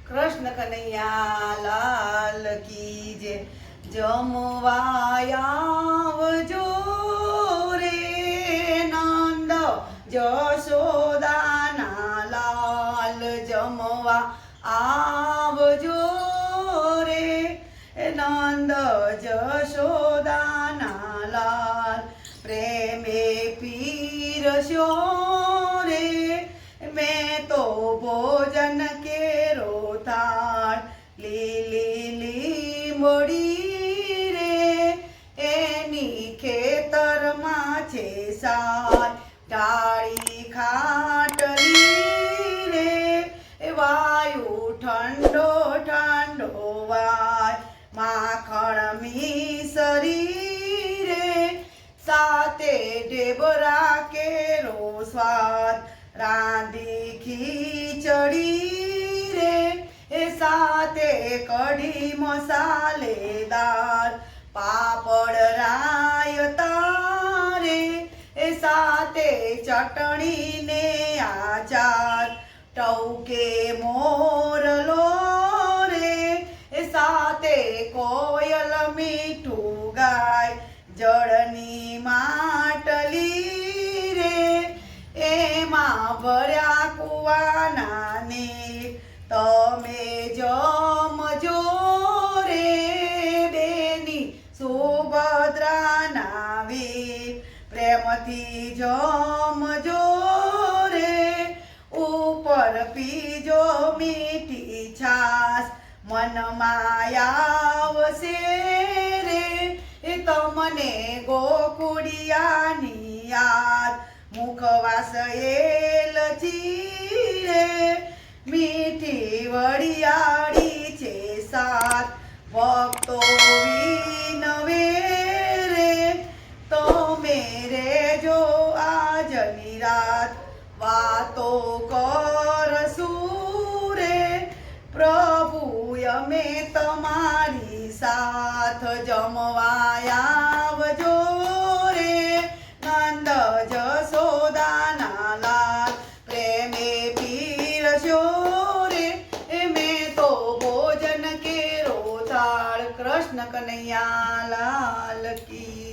કૃષ્ણ કનૈયા લાલ કી જય। જમવા આવજો રે નંદ જશોદાના લાલ, જમવા આવજો રે નંદ જશોદાના લાલ। પ્રેમે પીરસ્યો રે મેં તો ભોજન કેરો થાળ, લીલી લીંબડી રે એની ખેતરમાં છે સાર, ડાળી ખાટલી રે વાયુ ઠંડો ઠંડો વાય, માખણ મિસરી રે સાથે ઢેબરા કેરો સ્વાદ, રાંધી ખીચડી રે એ સાથે કઢી મસાલેદાર, પાપડ રાયતા રે એ સાથે ચટણી ને આચાર, ટૌકે મોરલો રે એ સાથે કોયલ મીઠું ગાય, જળની માટલી રે એમાં ભર્યા કુવાના નીર, તમે જમજો રે બેની સુભદ્રાના વીર, પ્રેમથી જમજો રે ઉપર પીજો મીઠી છાશ, મનમાં આવશે રે તમને ગોકુળિયાની યાદ, મુખવાસ એલચી રે મીઠી વડિયાળી છે સાથ, ભક્તો વિનવે રે તમે રેજો આજની રાત, વાતો કરશું રે પ્રભુ અમે તમારી સાથ, જમવા આવજો રે નંદ જશોદાના લાલ, પ્રેમે પીરસ્યો રે મેં તો ભોજન કેરો થાળ, કૃષ્ણ કનૈયા લાલ કી